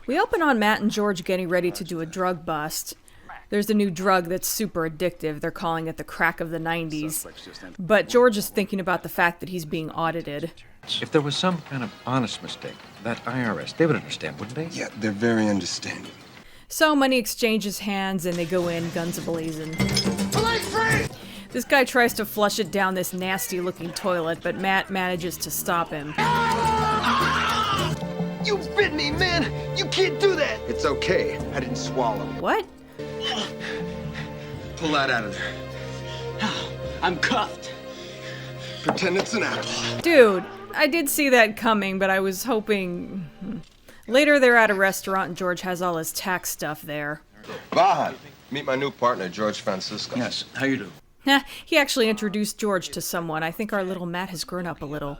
We open on Matt and George getting ready to do a drug bust. There's a new drug that's super addictive. They're calling it the crack of the 90s. But George is thinking about the fact that he's being audited. If there was some kind of honest mistake, that IRS, they would understand, wouldn't they? Yeah, they're very understanding. So money exchanges hands and they go in, guns a-blazing. Police free! This guy tries to flush it down this nasty-looking toilet, but Matt manages to stop him. You bit me, man! You can't do that! It's okay. I didn't swallow. What? Pull that out of there. I'm cuffed. Pretend it's an apple. Dude, I did see that coming, but I was hoping... Later, they're at a restaurant and George has all his tax stuff there. Vahan, meet my new partner, George Francisco. Yes, how you do? He actually introduced George to someone. I think our little Matt has grown up a little.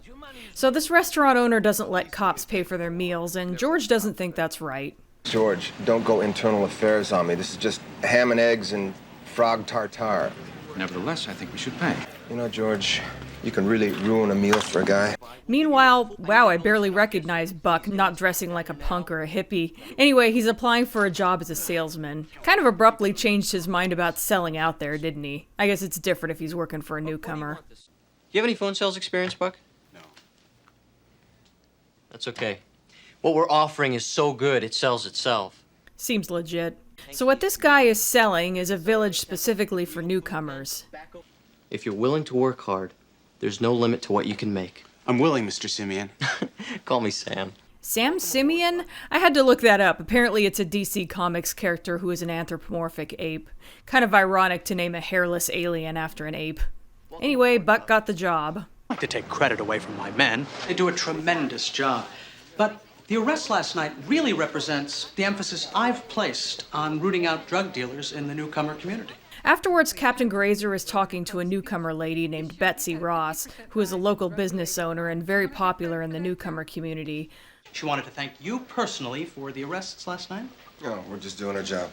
So this restaurant owner doesn't let cops pay for their meals, and George doesn't think that's right. George, don't go internal affairs on me. This is just ham and eggs and frog tartare. Nevertheless, I think we should pay. You know, George, you can really ruin a meal for a guy. Meanwhile, wow, I barely recognize Buck, not dressing like a punk or a hippie. Anyway, he's applying for a job as a salesman. Kind of abruptly changed his mind about selling out there, didn't he? I guess it's different if he's working for a newcomer. Do you have any phone sales experience, Buck? No. That's okay. What we're offering is so good, it sells itself. Seems legit. So what this guy is selling is a village specifically for newcomers. If you're willing to work hard, there's no limit to what you can make. I'm willing, Mr. Simeon. Call me Sam. Sam Simeon? I had to look that up. Apparently it's a DC Comics character who is an anthropomorphic ape. Kind of ironic to name a hairless alien after an ape. Anyway, Buck got the job. Like to take credit away from my men. They do a tremendous job. But the arrest last night really represents the emphasis I've placed on rooting out drug dealers in the newcomer community. Afterwards, Captain Grazer is talking to a newcomer lady named Betsy Ross, who is a local business owner and very popular in the newcomer community. She wanted to thank you personally for the arrests last night. No, we're just doing our job.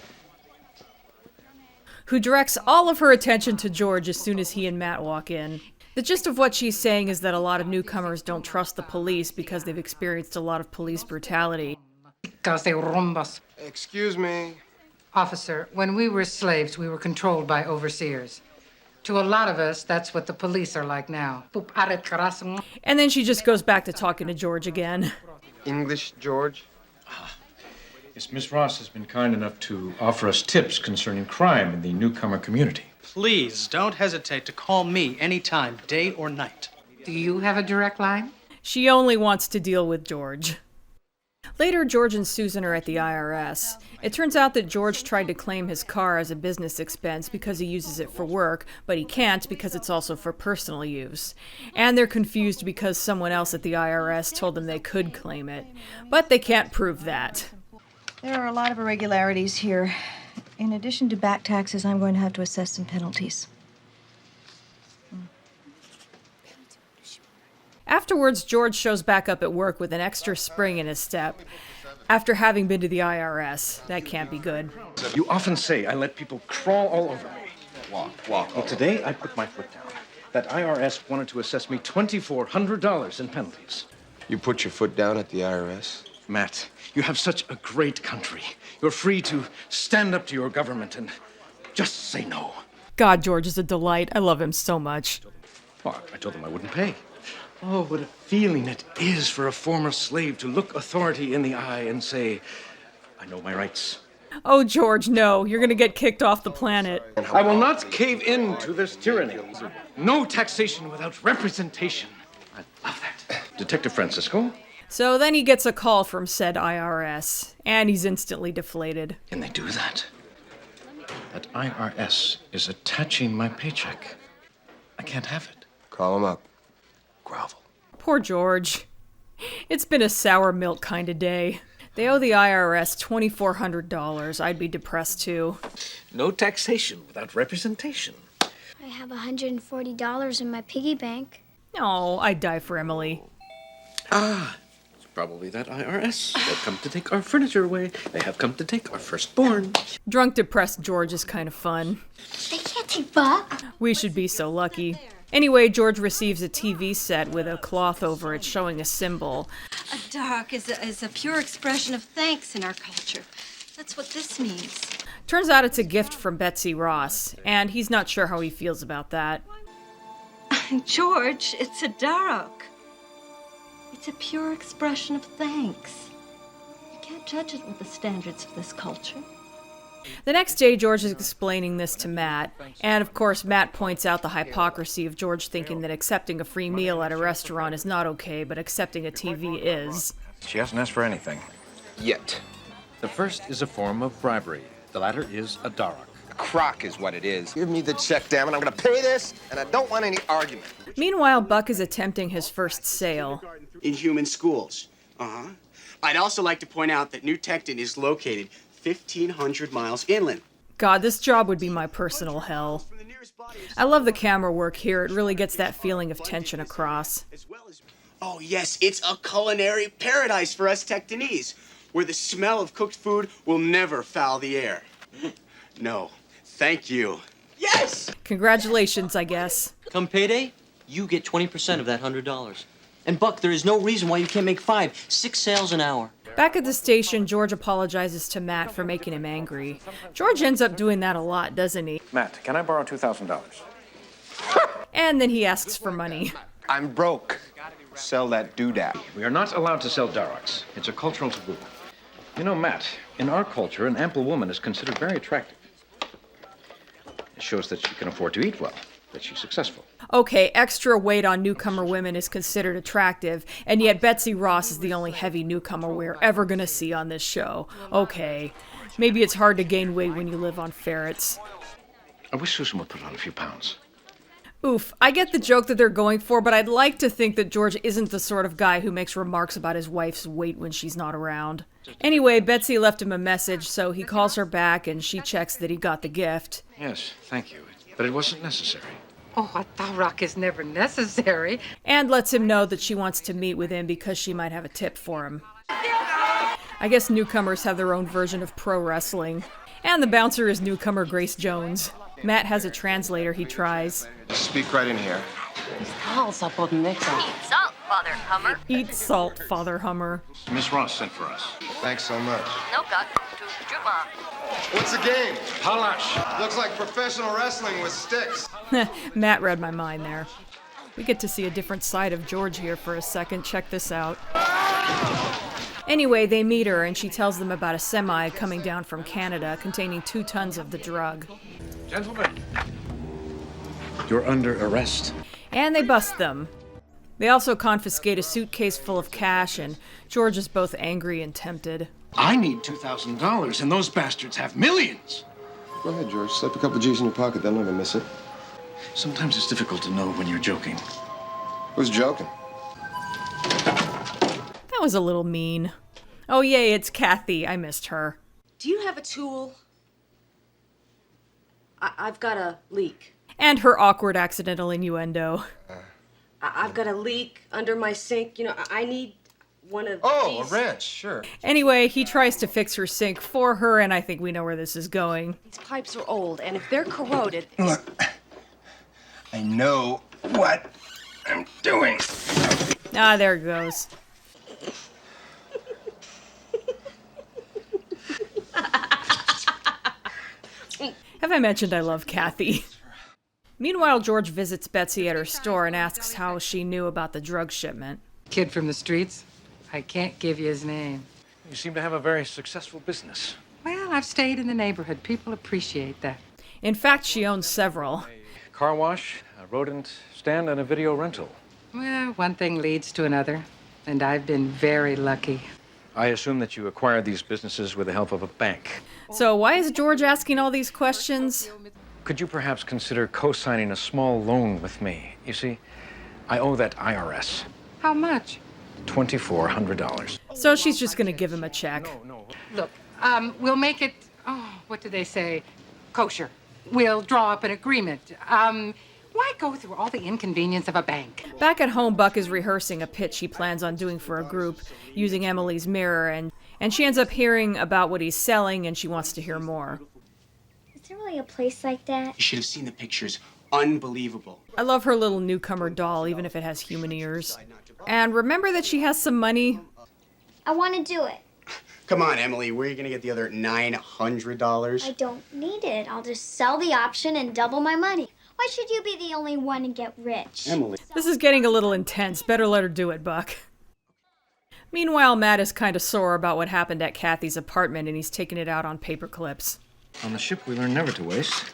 Who directs all of her attention to George as soon as he and Matt walk in. The gist of what she's saying is that a lot of newcomers don't trust the police because they've experienced a lot of police brutality. Excuse me. Officer, when we were slaves, we were controlled by overseers. To a lot of us, that's what the police are like now. And then she just goes back to talking to George again. English, George? Yes, Miss Ross has been kind enough to offer us tips concerning crime in the newcomer community. Please don't hesitate to call me anytime, day or night. Do you have a direct line? She only wants to deal with George. Later, George and Susan are at the IRS. It turns out that George tried to claim his car as a business expense because he uses it for work, but he can't because it's also for personal use. And they're confused because someone else at the IRS told them they could claim it. But they can't prove that. There are a lot of irregularities here. In addition to back taxes, I'm going to have to assess some penalties. Afterwards, George shows back up at work with an extra spring in his step. After having been to the IRS, that can't be good. You often say I let people crawl all over me. Walk. Well, today I put my foot down. That IRS wanted to assess me $2,400 in penalties. You put your foot down at the IRS? Matt, you have such a great country. You're free to stand up to your government and just say no. God, George is a delight. I love him so much. Well, I told them I wouldn't pay. Oh, what a feeling it is for a former slave to look authority in the eye and say, I know my rights. Oh, George, no. You're going to get kicked off the planet. I will not cave in to this tyranny. No taxation without representation. I love that. Detective Francisco? So then he gets a call from said IRS, and he's instantly deflated. Can they do that? That IRS is attaching my paycheck. I can't have it. Call him up. Grovel. Poor George. It's been a sour milk kind of day. They owe the IRS $2,400. I'd be depressed too. No taxation without representation. I have $140 in my piggy bank. Oh, I'd die for Emily. It's probably that IRS. They've come to take our furniture away. They have come to take our firstborn. Drunk, depressed George is kind of fun. They can't take Buck. We should be so lucky. Anyway, George receives a TV set with a cloth over it showing a symbol. A dark is a pure expression of thanks in our culture. That's what this means. Turns out it's a gift from Betsy Ross, and he's not sure how he feels about that. George, it's a dark. It's a pure expression of thanks. You can't judge it with the standards of this culture. The next day, George is explaining this to Matt, and of course, Matt points out the hypocrisy of George thinking that accepting a free meal at a restaurant is not okay, but accepting a TV is. She hasn't asked for anything. Yet. The first is a form of bribery. The latter is a darak. A crock is what it is. Give me the check, damn it. I'm gonna pay this, and I don't want any argument. Meanwhile, Buck is attempting his first sale. In human schools. Uh-huh. I'd also like to point out that New Tecton is located 1,500 miles inland. God, this job would be my personal hell. I love the camera work here. It really gets that feeling of tension across. Oh, yes, it's a culinary paradise for us Tectonese, where the smell of cooked food will never foul the air. No, thank you. Yes! Congratulations, I guess. Come payday, you get 20% of that $100. And Buck, there is no reason why you can't make 5, 6 sales an hour. Back at the station, George apologizes to Matt for making him angry. George ends up doing that a lot, doesn't he? Matt, can I borrow $2,000? And then he asks for money. I'm broke. Sell that doodad. We are not allowed to sell daraks. It's a cultural taboo. You know, Matt, in our culture, an ample woman is considered very attractive. It shows that she can afford to eat well, that she's successful. Okay, extra weight on newcomer women is considered attractive, and yet Betsy Ross is the only heavy newcomer we're ever gonna see on this show. Okay, maybe it's hard to gain weight when you live on ferrets. I wish Susan would put on a few pounds. Oof, I get the joke that they're going for, but I'd like to think that George isn't the sort of guy who makes remarks about his wife's weight when she's not around. Anyway, Betsy left him a message, so he calls her back and she checks that he got the gift. Yes, thank you. But it wasn't necessary. Oh, a darak is never necessary. And lets him know that she wants to meet with him because she might have a tip for him. I guess newcomers have their own version of pro wrestling. And the bouncer is newcomer Grace Jones. Matt has a translator he tries. Speak right in here. Eat salt, Father Hummer. Eat salt, Father Hummer. Miss Ross sent for us. Thanks so much. No cut to Juma. What's the game? Palash. Looks like professional wrestling with sticks. Matt read my mind there. We get to see a different side of George here for a second. Check this out. Anyway, they meet her and she tells them about a semi coming down from Canada containing 2 tons of the drug. Gentlemen, you're under arrest. And they bust them. They also confiscate a suitcase full of cash, and George is both angry and tempted. I need $2,000, and those bastards have millions. Go ahead, George. Slip a couple G's in your pocket. They'll never miss it. Sometimes it's difficult to know when you're joking. Who's joking? That was a little mean. Oh, yay, it's Kathy. I missed her. Do you have a tool? I've got a leak. And her awkward accidental innuendo. I've got a leak under my sink. You know, I need one of Oh, these. a wrench, sure. Anyway, he tries to fix her sink for her, and I think we know where this is going. These pipes are old, and if they're corroded... Look, I know what I'm doing. Ah, there it goes. Have I mentioned I love Kathy? Meanwhile, George visits Betsy at her store and asks how she knew about the drug shipment. Kid from the streets? I can't give you his name. You seem to have a very successful business. Well, I've stayed in the neighborhood. People appreciate that. In fact, she owns several. Car wash, a rodent stand, and a video rental. Well, one thing leads to another, and I've been very lucky. I assume that you acquired these businesses with the help of a bank. So why is George asking all these questions? Could you perhaps consider co-signing a small loan with me? You see, I owe that IRS. How much? $2,400. So she's just gonna give him a check. Look, we'll make it, what do they say? Kosher. We'll draw up an agreement. Why go through all the inconvenience of a bank? Back at home, Buck is rehearsing a pitch he plans on doing for a group using Emily's mirror, and she ends up hearing about what he's selling, and she wants to hear more. Is there really a place like that? You should have seen the pictures. unbelievable. I love her little newcomer doll, even if it has human ears. And remember that she has some money? I want to do it. Come on, Emily, where are you going to get the other $900? I don't need it. I'll just sell the option and double my money. Why should you be the only one to get rich? Emily. This is getting a little intense. Better let her do it, Buck. Meanwhile, Matt is kind of sore about what happened at Kathy's apartment, and he's taking it out on paper clips. On the ship, we learn never to waste.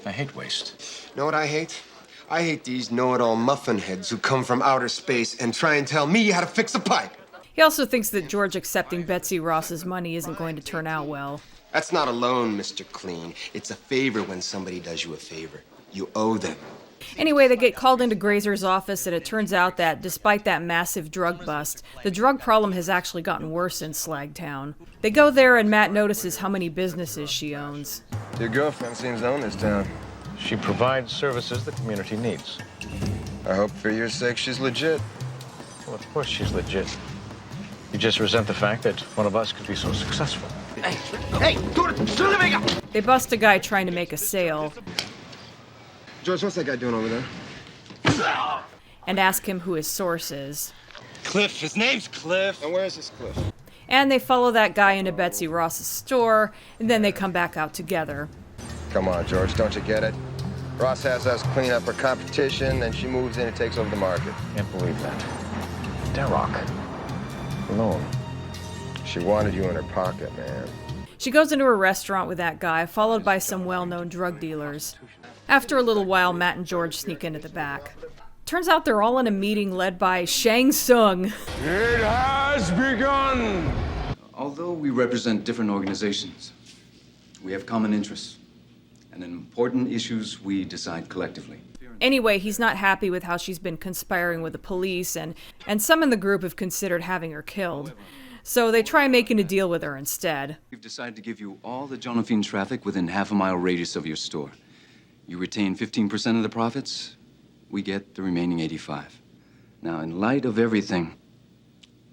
I hate waste. Know what I hate? I hate these know-it-all muffin heads who come from outer space and try and tell me how to fix a pipe. He also thinks that George accepting Betsy Ross's money isn't going to turn out well. That's not a loan, Mr. Clean. It's a favor when somebody does you a favor. You owe them. Anyway, they get called into Grazer's office, and it turns out that despite that massive drug bust, the drug problem has actually gotten worse in Slagtown. They go there, and Matt notices how many businesses she owns. Your girlfriend seems to own this town. She provides services the community needs. I hope for your sake she's legit. Well, of course she's legit. You just resent the fact that one of us could be so successful. They bust a guy trying to make a sale George, what's that guy doing over there? and ask him who his source is. Cliff. His name's Cliff. And where is this Cliff? And they follow that guy into Betsy Ross's store, and then they come back out together. Come on, George, don't you get it? Ross has us clean up her competition, then she moves in and takes over the market. Can't believe that. Darrock. Alone. She wanted you in her pocket, man. She goes into a restaurant with that guy, followed by some well-known drug dealers. After a little while, Matt and George sneak into the back. Turns out they're all in a meeting led by Shang Tsung. It has begun! Although we represent different organizations, we have common interests. And in important issues, we decide collectively. Anyway, he's not happy with how she's been conspiring with the police, and some in the group have considered having her killed. So they try making a deal with her instead. We've decided to give you all the Jonaphine traffic within half-a-mile radius of your store. You retain 15% of the profits, we get the remaining 85. Now, in light of everything,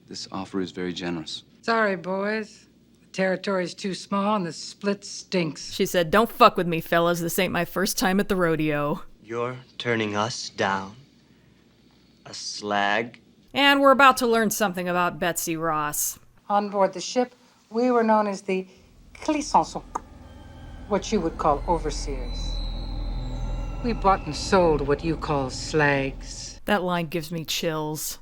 this offer is very generous. Sorry, boys. The territory's too small and the split stinks. She said, "Don't fuck with me, fellas. This ain't my first time at the rodeo." You're turning us down? A slag? And we're about to learn something about Betsy Ross. On board the ship, we were known as the clissons, what you would call overseers. We bought and sold what you call slags. That line gives me chills.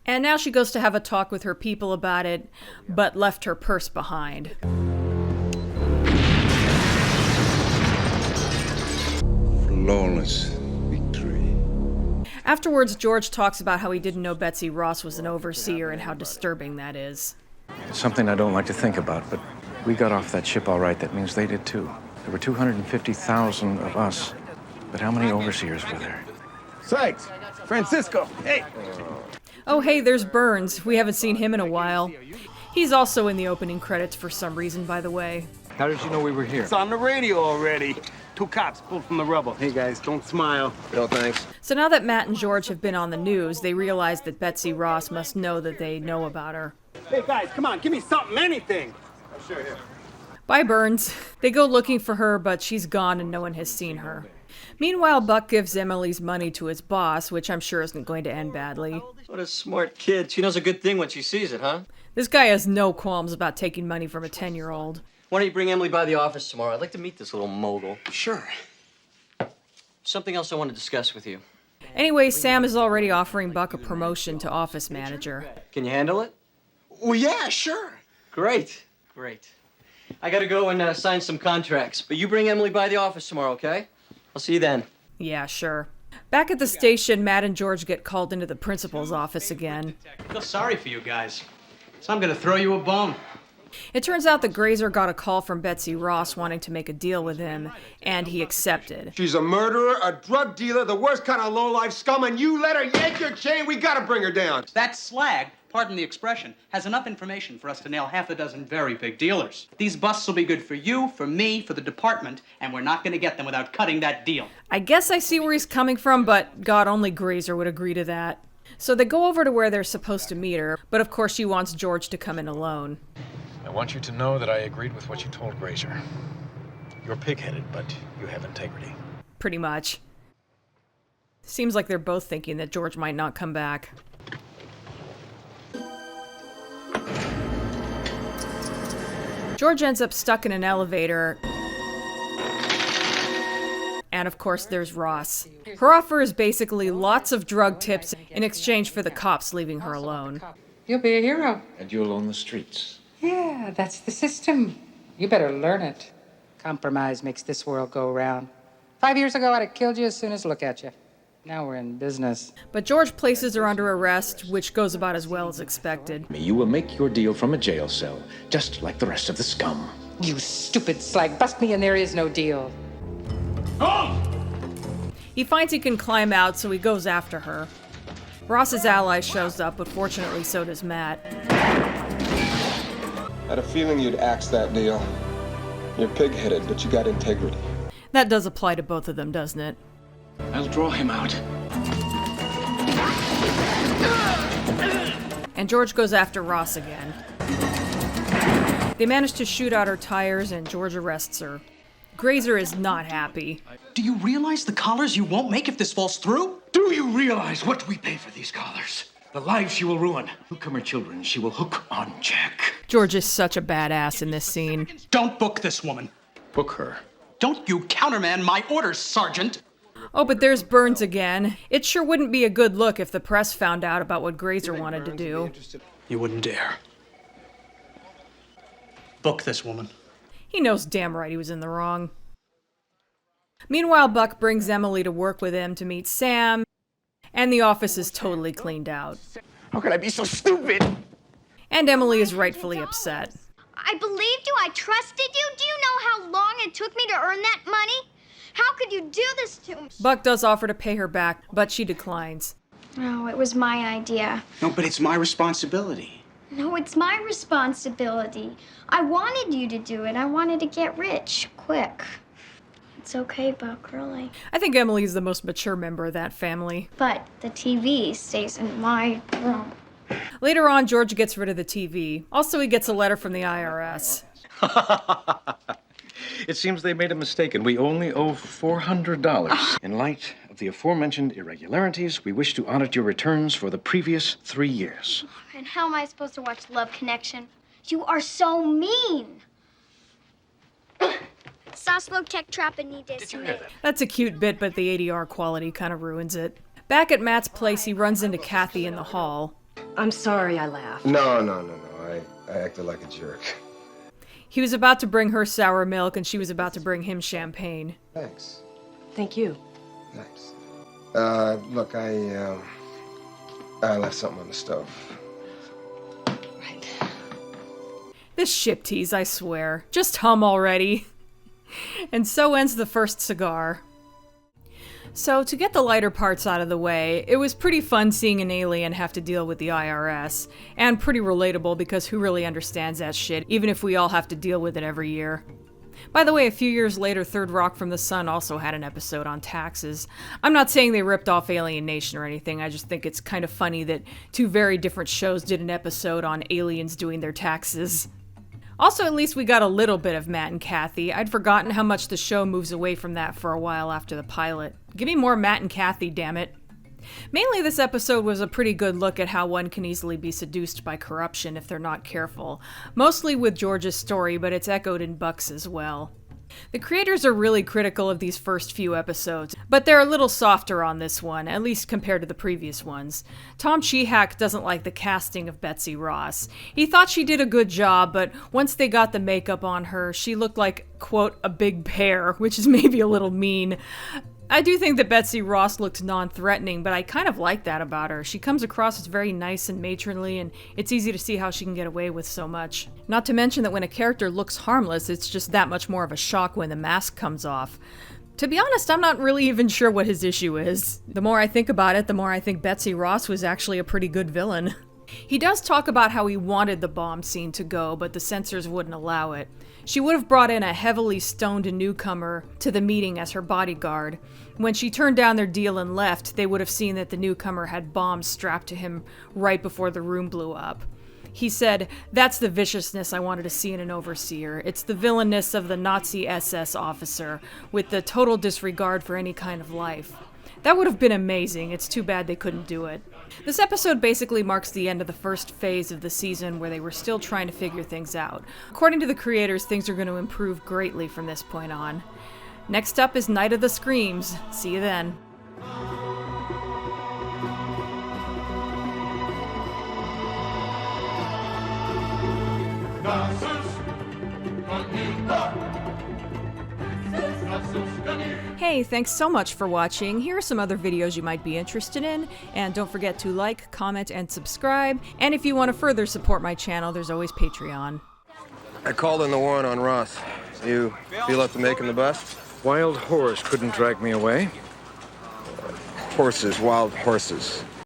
And now she goes to have a talk with her people about it, but left her purse behind. Flawless victory. Afterwards, George talks about how he didn't know Betsy Ross was an overseer and how disturbing that is. It's something I don't like to think about, but we got off that ship all right. That means they did too. There were 250,000 of us. But how many overseers were there? Sykes! Francisco! Hey! Oh, hey, there's Burns. We haven't seen him in a while. He's also in the opening credits for some reason, by the way. How did you know we were here? It's on the radio already. 2 cops pulled from the rubble. Hey, guys, don't smile. No, thanks. So now that Matt and George have been on the news, they realize that Betsy Ross must know that they know about her. Hey, guys, come on, give me something, anything. Sure, here. Bye, Burns. They go looking for her, but she's gone and no one has seen her. Meanwhile, Buck gives Emily's money to his boss, which I'm sure isn't going to end badly. What a smart kid. She knows a good thing when she sees it, huh? This guy has no qualms about taking money from a 10-year-old. Why don't you bring Emily by the office tomorrow? I'd like to meet this little mogul. Sure. Something else I want to discuss with you. Anyway, Sam is already offering Buck a promotion to office manager. Can you handle it? Well, yeah, sure. Great. Great. I gotta go and sign some contracts, but you bring Emily by the office tomorrow, okay? I'll see you then. Yeah, sure. Back at the station, Matt and George get called into the principal's office again. I feel sorry for you guys, so I'm gonna throw you a bone. It turns out that Grazer got a call from Betsy Ross wanting to make a deal with him, and he accepted. She's a murderer, a drug dealer, the worst kind of lowlife scum, and you let her yank your chain. We gotta bring her down. That slag, pardon the expression, has enough information for us to nail half a dozen very big dealers. These busts will be good for you, for me, for the department, and we're not gonna get them without cutting that deal. I guess I see where he's coming from, but God, only Grazer would agree to that. So they go over to where they're supposed to meet her, but of course she wants George to come in alone. I want you to know that I agreed with what you told Grazer. You're pig-headed, but you have integrity. Pretty much. Seems like they're both thinking that George might not come back. George ends up stuck in an elevator. And of course, there's Ross. Her offer is basically lots of drug tips in exchange for the cops leaving her alone. You'll be a hero. And you'll own the streets. Yeah, that's the system. You better learn it. Compromise makes this world go round. 5 years ago, I'd have killed you as soon as look at you. Now we're in business. But George places her under arrest, which goes about as well as expected. You will make your deal from a jail cell, just like the rest of the scum. You stupid slag. Bust me and there is no deal. He finds he can climb out, so he goes after her. Ross's ally shows up, but fortunately so does Matt. I had a feeling you'd axe that deal. You're pig-headed, but you got integrity. That does apply to both of them, doesn't it? I'll draw him out. And George goes after Ross again. They manage to shoot out her tires, and George arrests her. Grazer is not happy. Do you realize the collars you won't make if this falls through? Do you realize what we pay for these collars? The lives she will ruin. Newcomer children she will hook on Jack. George is such a badass in this scene. Don't book this woman. Book her. Don't you countermand my orders, Sergeant. Oh, but there's Burns again. It sure wouldn't be a good look if the press found out about what Grazer wanted to do. You wouldn't dare. Book this woman. He knows damn right he was in the wrong. Meanwhile, Buck brings Emily to work with him to meet Sam, and the office is totally cleaned out. How could I be so stupid? And Emily is rightfully upset. I believed you. I trusted you. Do you know how long it took me to earn that money? How could you do this to me? Buck does offer to pay her back, but she declines. No, it was my idea. No, but it's my responsibility. No, it's my responsibility. I wanted you to do it. I wanted to get rich, quick. It's okay, Buck, really. I think Emily is the most mature member of that family. But the TV stays in my room. Later on, George gets rid of the TV. Also, he gets a letter from the IRS. It seems they made a mistake, and we only owe $400. In light of the aforementioned irregularities, we wish to audit your returns for the previous 3 years. And how am I supposed to watch Love Connection? You are so mean. Saslo Tech Trap and need this. That's a cute bit, but the ADR quality kind of ruins it. Back at Matt's place, he runs into Kathy in the hall. I'm sorry I laughed. No. I acted like a jerk. He was about to bring her sour milk, and she was about to bring him champagne. Thanks. Thank you. Thanks. Look, I left something on the stove. Right. This ship tease, I swear. Just hum already. And so ends the first cigar. So, to get the lighter parts out of the way, it was pretty fun seeing an alien have to deal with the IRS, and pretty relatable because who really understands that shit, even if we all have to deal with it every year. By the way, a few years later, Third Rock from the Sun also had an episode on taxes. I'm not saying they ripped off Alien Nation or anything, I just think it's kind of funny that two very different shows did an episode on aliens doing their taxes. Also, at least we got a little bit of Matt and Kathy. I'd forgotten how much the show moves away from that for a while after the pilot. Give me more Matt and Kathy, damn it. Mainly, this episode was a pretty good look at how one can easily be seduced by corruption if they're not careful. Mostly with George's story, but it's echoed in Buck's as well. The creators are really critical of these first few episodes, but they're a little softer on this one, at least compared to the previous ones. Tom Chehack doesn't like the casting of Betsy Ross. He thought she did a good job, but once they got the makeup on her, she looked like, quote, a big pear, which is maybe a little mean. I do think that Betsy Ross looked non-threatening, but I kind of like that about her. She comes across as very nice and matronly, and it's easy to see how she can get away with so much. Not to mention that when a character looks harmless, it's just that much more of a shock when the mask comes off. To be honest, I'm not really even sure what his issue is. The more I think about it, the more I think Betsy Ross was actually a pretty good villain. He does talk about how he wanted the bomb scene to go, but the censors wouldn't allow it. She would have brought in a heavily stoned newcomer to the meeting as her bodyguard. When she turned down their deal and left, they would have seen that the newcomer had bombs strapped to him right before the room blew up. He said, "That's the viciousness I wanted to see in an overseer. It's the villainous of the Nazi SS officer, with the total disregard for any kind of life. That would have been amazing. It's too bad they couldn't do it. This episode basically marks the end of the first phase of the season where they were still trying to figure things out. According to the creators, things are going to improve greatly from this point on. Next up is Night of the Screams. See you then. Hey, thanks so much for watching. Here are some other videos you might be interested in, and don't forget to like, comment, and subscribe. And if you want to further support my channel, there's always Patreon. I called in the warrant on Ross. You feel up to making the bust? Wild horse couldn't drag me away. Horses, wild horses.